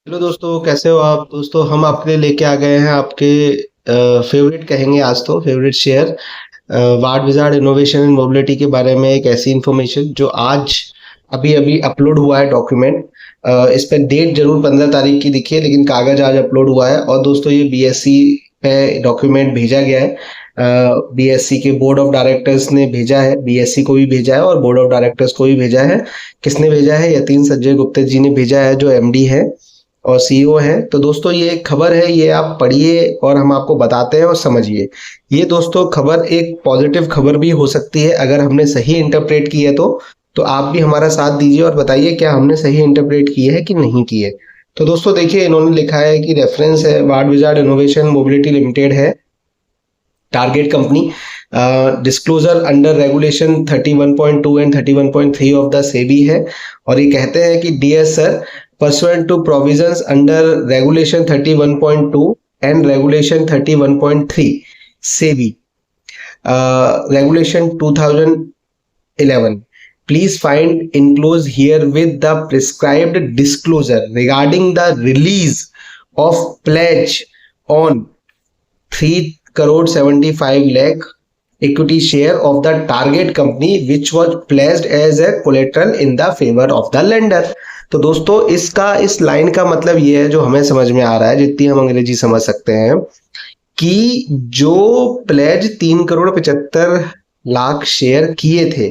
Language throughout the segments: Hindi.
हेलो दोस्तों, कैसे हो आप? दोस्तों, हम आपके लिए लेके आ गए हैं आपके फेवरेट कहेंगे आज तो favourite share ward wizard innovation and mobility के बारे में एक ऐसी इंफॉर्मेशन जो आज अभी अभी अपलोड हुआ है डॉक्यूमेंट। इस पे डेट जरूर 15 तारीख की दिखी है, लेकिन कागज आज अपलोड हुआ है। और दोस्तों, ये बीएससी पे डॉक्यूमेंट भेजा गया है। बीएससी के बोर्ड ऑफ डायरेक्टर्स ने भेजा है, बीएससी को भी भेजा है और बोर्ड ऑफ डायरेक्टर्स को भी भेजा है। किसने भेजा है? यतीन संजय गुप्ता जी ने भेजा है, जो एमडी है और सीईओ है। तो दोस्तों, ये एक खबर है, ये आप पढ़िए और हम आपको बताते हैं और समझिए। ये दोस्तों खबर एक पॉजिटिव खबर भी हो सकती है अगर हमने सही इंटरप्रेट की है तो आप भी हमारा साथ दीजिए और बताइए क्या हमने सही इंटरप्रेट की है कि नहीं की है। तो दोस्तों देखिए, इन्होंने लिखा है कि रेफरेंस है ward wizard innovation mobility limited है, target company. Disclosure under regulation 31.2 and 31.3 of the SEBI है। और ये कहते हैं कि dear sir, pursuant to provisions under regulation 31.2 and regulation 31.3 SEBI regulation 2011, please find enclosed here with the prescribed disclosure regarding the release of pledge on 3 crore 75 lakh equity share of the target company which was pledged as a collateral in the favor of the lender। तो दोस्तों, इसका इस लाइन का मतलब ये है, जो हमें समझ में आ रहा है, जितनी हम अंग्रेजी समझ सकते हैं, कि जो प्लेज 3 करोड़ 75 लाख शेयर किए थे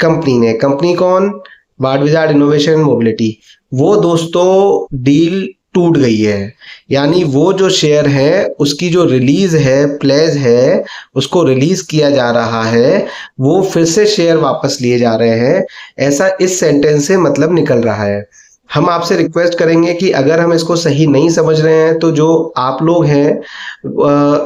कंपनी ने, कंपनी कौन? Ward wizard innovation mobility. वो दोस्तों डील टूट गई है। यानी वो जो शेयर है उसकी जो रिलीज है, प्लेज है, उसको रिलीज किया जा रहा है, वो फिर से शेयर वापस लिए जा रहे हैं। ऐसा इस सेंटेंस से मतलब निकल रहा है। हम आपसे रिक्वेस्ट करेंगे कि अगर हम इसको सही नहीं समझ रहे हैं तो जो आप लोग हैं,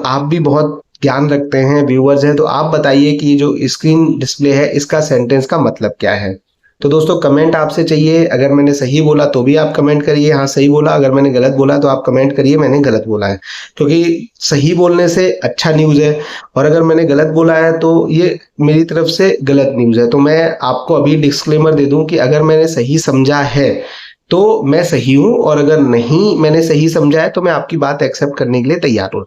आप भी बहुत ज्ञान रखते हैं, व्यूअर्स हैं, तो आप बताइए कि जो स्क्रीन डिस्प्ले है इसका सेंटेंस का मतलब क्या है। तो दोस्तों, कमेंट आपसे चाहिए। अगर मैंने सही बोला तो भी आप कमेंट करिए, हाँ सही बोला। अगर मैंने गलत बोला तो आप कमेंट करिए, मैंने गलत बोला है। क्योंकि सही बोलने से अच्छा न्यूज़ है, और अगर मैंने गलत बोला है तो ये मेरी तरफ से गलत न्यूज़ है। तो मैं आपको अभी डिस्क्लेमर दे दूं कि अगर मैंने सही समझा है तो मैं सही हूं, और अगर नहीं मैंने सही समझा है तो मैं आपकी बात एक्सेप्ट करने के लिए तैयार हूं।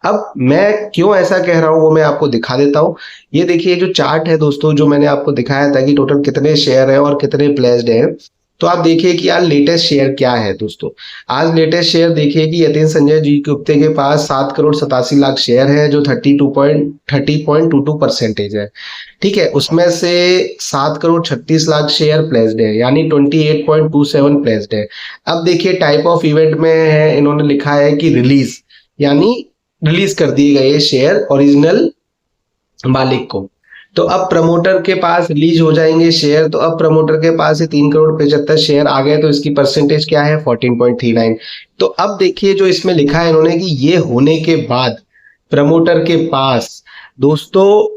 अब मैं क्यों ऐसा कह रहा हूं वो मैं आपको दिखा देता हूं। ये देखिए, जो चार्ट है दोस्तों, जो मैंने आपको दिखाया था कि टोटल कितने शेयर हैं और कितने प्लेस्ड हैं। तो आप देखिए कि आज लेटेस्ट शेयर क्या है दोस्तों। आज लेटेस्ट शेयर देखिए कि यतीन संजय जी गुप्ते के पास 7 करोड़ 87 लाख शेयर है, जो 30.22% है। ठीक है, उसमें से 7 करोड़ 36 लाख शेयर प्लेस्ड है, यानी 28.27 प्लेस्ड है। अब देखिए, टाइप ऑफ इवेंट में है, इन्होंने लिखा है कि रिलीज, यानी रिलीज कर दिए गए शेयर ओरिजिनल मालिक को। तो अब प्रमोटर के पास रिलीज हो जाएंगे शेयर, तो अब प्रमोटर के पास ये 3 करोड़ 75 शेयर आ गए, तो इसकी परसेंटेज क्या है? 14.39। तो अब देखिए, जो इसमें लिखा है इन्होंने कि ये होने के बाद प्रमोटर के पास दोस्तों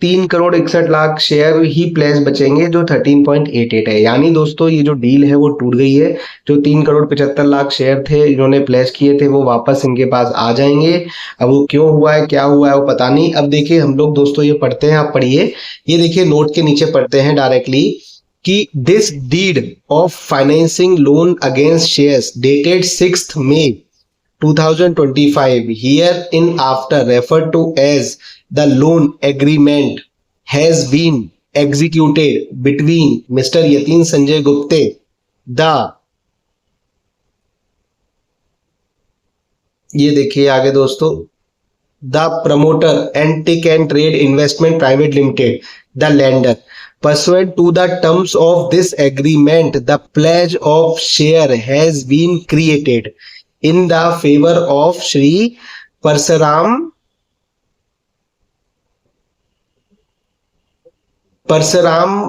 3 करोड़ 61 लाख शेयर ही प्लेस बचेंगे, जो 13.88 है। यानी दोस्तों, ये जो डील है वो टूट गई है। जो 3 करोड़ 75 लाख शेयर थे इन्होंने प्लेस किए थे, वो वापस इनके पास आ जाएंगे। अब वो क्यों हुआ है, क्या हुआ है, वो पता नहीं। अब देखिए, हम लोग दोस्तों ये पढ़ते हैं, आप पढ़िए। ये देखिए, नोट के नीचे पढ़ते हैं डायरेक्टली कि this deed of financing loan against shares dated 6 May 2025 herein after referred to as the loan agreement has been executed between Mr. Yatin Sanjay Gupte, the, ये देखिए आगे दोस्तों, the promoter antique and trade investment private limited, the lender. Pursuant to the terms of this agreement, the pledge of share has been created in the favor of Shri Parsaram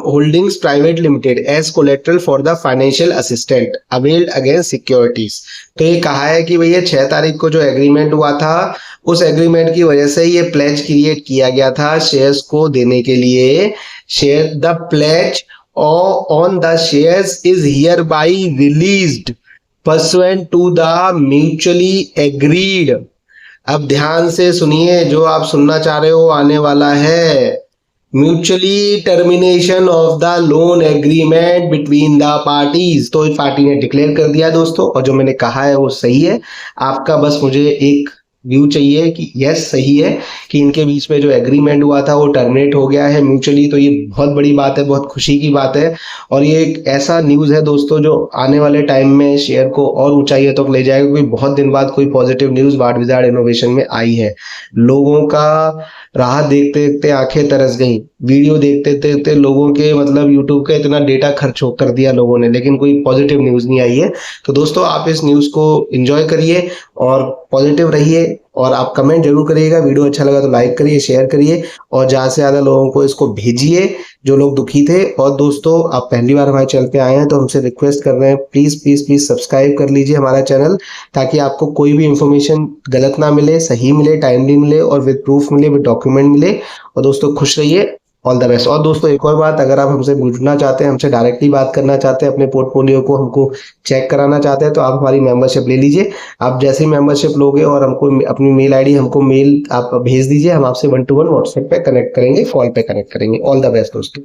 Holdings Private Limited as collateral for the financial assistance availed against securities। तो ये कहा है कि भैया 6 तारीख को जो एग्रीमेंट हुआ था, उस एग्रीमेंट की वजह से ये प्लेज क्रिएट किया गया था शेयर्स को देने के लिए। Share the pledge on the shares is hereby released pursuant to the mutually agreed। अब ध्यान से सुनिए, जो आप सुनना चाह रहे हो आने वाला है। Mutually termination of the loan agreement between the parties. तो इस पार्टी ने डिक्लेयर कर दिया दोस्तों, और जो मैंने कहा है वो सही है। आपका बस मुझे एक व्यू चाहिए कि यस सही है कि इनके बीच में जो एग्रीमेंट हुआ था वो टर्मिनेट हो गया है म्यूचुअली। तो ये बहुत बड़ी बात है, बहुत खुशी की बात है, और ये एक ऐसा न्यूज़ है दोस्तों जो आने वाले टाइम में शेयर को और ऊंचाइयों तक ले जाएगा, क्योंकि बहुत दिन बाद कोई पॉजिटिव न्यूज़ वाड विजार्ड इनोवेशन में आई है। लोगों का राह देखते देखते आंखें तरस गई, वीडियो देखते देखते लोगों के मतलब यूट्यूब का इतना डेटा खर्च कर दिया लोगों ने, लेकिन कोई पॉजिटिव न्यूज़ नहीं आई है। तो दोस्तों आप इस न्यूज़ को एंजॉय करिए और पॉजिटिव रहिए, और आप कमेंट जरूर करिएगा। वीडियो अच्छा लगा तो लाइक करिए, शेयर करिए, और ज़्यादा से ज़्यादा लोगों को इसको भेजिए जो लोग दुखी थे। और दोस्तों आप पहली बार हमारे चैनल पे आए हैं तो हमसे रिक्वेस्ट कर रहे हैं, प्लीज़ प्लीज़ प्लीज़ सब्सक्राइब कर लीजिए हमारा चैनल, ताकि आपको कोई भी इंफॉर्मेशन गलत ना मिले, सही मिले, टाइमली मिले, और विद प्रूफ मिले, विद डॉक्यूमेंट मिले। और दोस्तों खुश रहिए, ऑल द बेस्ट। और दोस्तों एक और बात, अगर आप हमसे जुड़ना चाहते हैं, हमसे डायरेक्टली बात करना चाहते हैं, अपने पोर्टफोलियो को हमको चेक कराना चाहते हैं, तो आप हमारी मेंबरशिप ले लीजिए। आप जैसे ही मेंबरशिप लोगे और हमको अपनी मेल आईडी हमको मेल आप भेज दीजिए, हम आपसे 1 to 1 व्हाट्सएप पे कनेक्ट करेंगे, कॉल पे कनेक्ट करेंगे। ऑल द बेस्ट दोस्तों।